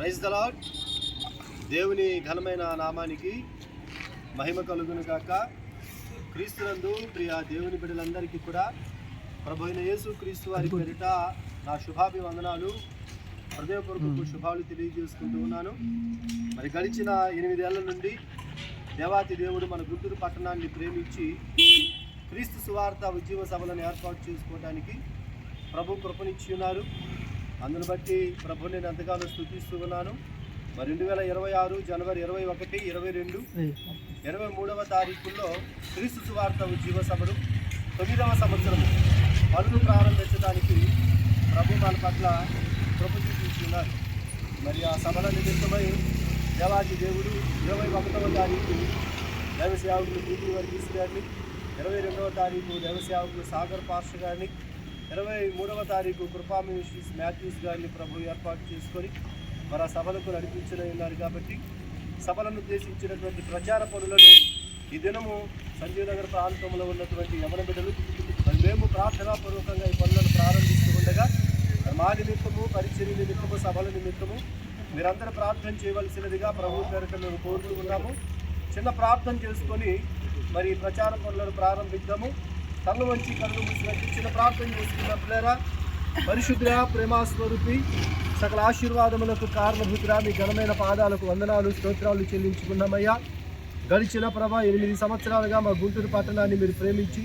Praise the lord. దేవుని ఘనమైన నామానికి మహిమ కలుగును గాక. క్రీస్తునందు ప్రియ దేవుని బిడ్డలందరికీ కూడా ప్రభు అయిన యేసు క్రీస్తు వారి పేరిట నా శుభాభివందనాలు, హృదయపూర్వక శుభాలు తెలియజేసుకుంటూ ఉన్నాను. మరి గడిచిన 8 ఏళ్ల నుండి దేవాతి దేవుడు మన గుంటూరు పట్టణాన్ని ప్రేమించి క్రీస్తు సువార్త ఉద్యమ సభలను ఏర్పాటు చేసుకోవడానికి ప్రభు కృపనిచ్చి ఉన్నారు. అందును బట్టి ప్రభుని నేను ఎంతగానో స్తుతిస్తూ ఉన్నాను. మరి 2026 జనవరి 21, 22, 23వ తారీఖుల్లో క్రీస్తు సువార్త ఉద్యమ సభలు 9వ సంవత్సరం పనులు ప్రారంభించడానికి ప్రభు మన పట్ల కృప చూపించున్నారు. మరి ఆ సభల నిమిత్తమై దేవాది దేవుడు 21వ తారీఖు దైవ సేవకులు పీటీ వర్గీస్ గారిని, 22వ తారీఖు దైవ సేవకులు సాగర్ పాస్టర్ గారిని, 23వ తారీఖు కృపామినిస్ట్రీస్ మాథ్యూస్ గారిని ప్రభు ఏర్పాటు చేసుకొని మరి ఆ సభలకు నడిపించనే ఉన్నారు. కాబట్టి సభలను ఉద్దేశించినటువంటి ప్రచార పనులను ఈ దినము సంజీవ్ నగర్ ప్రాంతంలో ఉన్నటువంటి యవన బిడ్డలు మరి మేము ప్రార్థనాపూర్వకంగా ఈ పనులను ప్రారంభిస్తూ ఉండగా మా నిమిత్తము, పరిచర్య నిమిత్తము, సభల నిమిత్తము మీరందరూ ప్రార్థన చేయవలసినదిగా ప్రభు పేరిట మేము కోరుతూ ఉన్నాము. చిన్న ప్రార్థన చేసుకొని మరి ప్రచార పనులను ప్రారంభిద్దాము. కళ్ళు వంచి కళ్ళు మూసినట్టు చిన్న ప్రార్థన చేసుకున్న పిల్లరా, పరిశుద్ధ ప్రేమాస్వరూపి సకల ఆశీర్వాదములకు కారణభూతురా, మీ ఘనమైన పాదాలకు వందనాలు, స్తోత్రాలు చెల్లించుకున్నామయ్యా. గడిచిన ప్రభా 8 సంవత్సరాలుగా మా గుంటూరు పట్టణాన్ని మీరు ప్రేమించి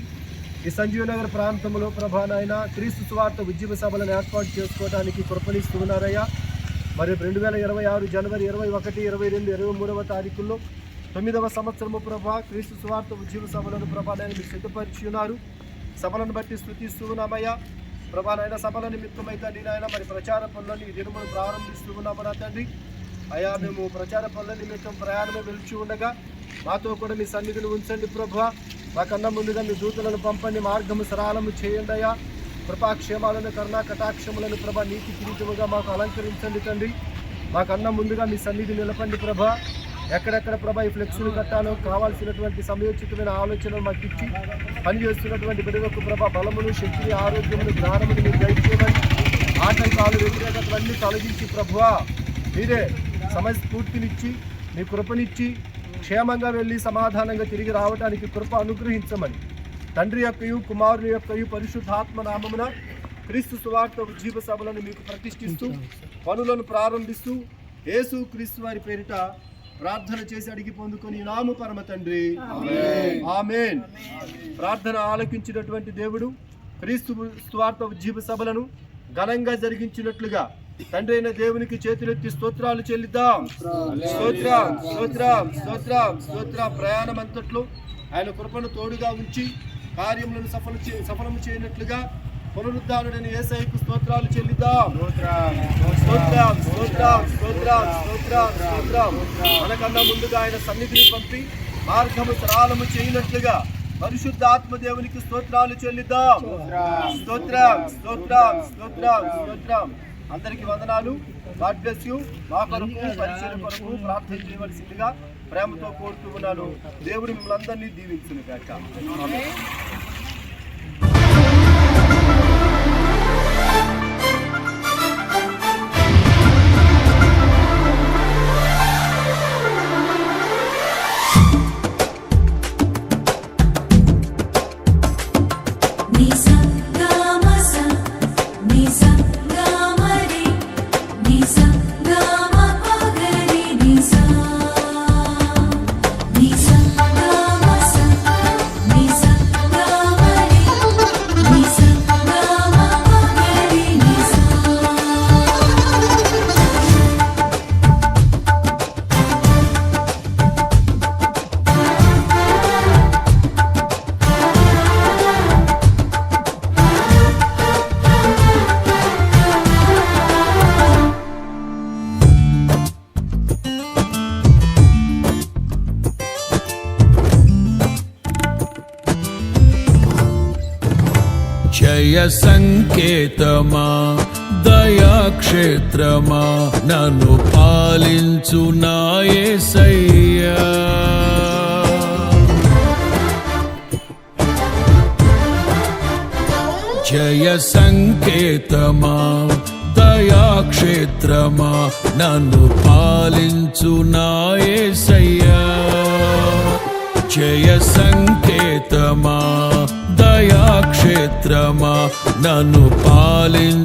ఈ సంజీవ్ నగర్ ప్రాంతంలో ప్రభా నాయన క్రీస్తు సువార్త ఉద్యమ సభలను ఏర్పాటు చేసుకోవడానికి కృపణిస్తూ ఉన్నారయ్యా. మరి 2026 జనవరి 21, 22, 23వ తారీఖుల్లో 9వ సంవత్సరము ప్రభా క్రీస్తు సువార్త ఉద్యమ సభలను ప్రభానాన్ని మీరు సిద్ధపరిచి ఉన్నారు. సభలను బట్టి స్తుతిస్తూ ఉన్నామయ్యా. ప్రభానైనా సభల నిమిత్తమై తండ్రి నాయన మరి ప్రచార పనులను ఈ దినమును ప్రారంభిస్తూ ఉన్నాము నా తండ్రి. అయ్యా మేము ప్రచార పనుల నిమిత్తం ప్రయాణమే వెళ్చి ఉండగా మాతో కూడా మీ సన్నిధిని ఉంచండి ప్రభువా. మాకన్నా ముందుగా మీ దూతలను పంపండి, మార్గము సరళము చేయండి అయ్యా. కృపాక్షేమాలను, కరుణా కటాక్షములను ప్రభా నీతి కిరీటముగా మాకు అలంకరించండి తండ్రి. మాకన్నా ముందుగా మీ సన్నిధి నిలపండి ప్రభా. ఎక్కడెక్కడ ప్రభా ఈ ఫ్లెక్స్లు కట్టాలో కావాల్సినటువంటి సమయోచితమైన ఆలోచనలు మాకు ఇచ్చి పనిచేస్తున్నటువంటి బిడ్డలకు ప్రభా బలమును, శక్తిని, ఆరోగ్యమును, జ్ఞానమును మీరు దయచేయమని, ఆటంకాలు, వ్యతిరేకతలన్నీ తొలగించి ప్రభువా మీరే సమస్ఫూర్తినిచ్చి మీ కృపనిచ్చి క్షేమంగా వెళ్ళి సమాధానంగా తిరిగి రావడానికి కృప అనుగ్రహించమని తండ్రి యొక్కయు, కుమారుని యొక్కయు, పరిశుద్ధాత్మ నామమున క్రీస్తు సువార్త ఉజ్జీవ సభలను మీకు ప్రతిష్ఠిస్తూ పనులను ప్రారంభిస్తూ యేసు క్రీస్తు వారి పేరిట ప్రార్థన చేసి అడిగి పొందుకొని నాము పరమ తండ్రి ఆమేన్. ప్రార్థన ఆలకించినటువంటి దేవుడు క్రీస్తు సువార్త ఉజ్జీవ సభలను ఘనంగా జరిగించినట్లుగా తండ్రి అయిన దేవునికి చేతులెత్తి స్తోత్రాలు చెల్లిద్దాం. స్తోత్రం, స్తోత్రం, స్తోత్రం, స్తోత్రం. ప్రయాణం అంతట్లో ఆయన కృపను తోడుగా ఉంచి కార్యములను సఫలము చేయనట్లుగా పునరుద్ధానుడైన యేసయ్యకు స్తోత్రాలు చెల్లిద్దాం. స్తోత్రం, స్తోత్రం, స్తోత్రం, స్తోత్రం, స్తోత్రం. మనకన్నా ముందుగా ఆయన సన్నిధిని పంపి మార్గము సరళము చేయనట్లుగా పరిశుద్ధ ఆత్మదేవునికి స్తోత్రాలు చెల్లిద్దాం. స్తోత్రం, స్తోత్రం, స్తోత్రం, స్తోత్రం. అందరికీ వందనాలు. God bless you. మా కొరకు, పరిచర్య కొరకు ప్రార్థన చేయవలసిందిగా ప్రేమతో కోరుతూ ఉన్నాను. దేవుడు మిమ్మల్ని అందరినీ దీవించును గాక. జయ సంకేతమా, దయాక్షేత్రమా, నన్ను పాలించు నా యేసయ్యా. జయ సంకేతమా, దయాక్షేత్రమా నన్ను పాలించు నా యేసయ్యా జయ సంకేతమా దయాక్షేత్రమా నన్ను పాలించు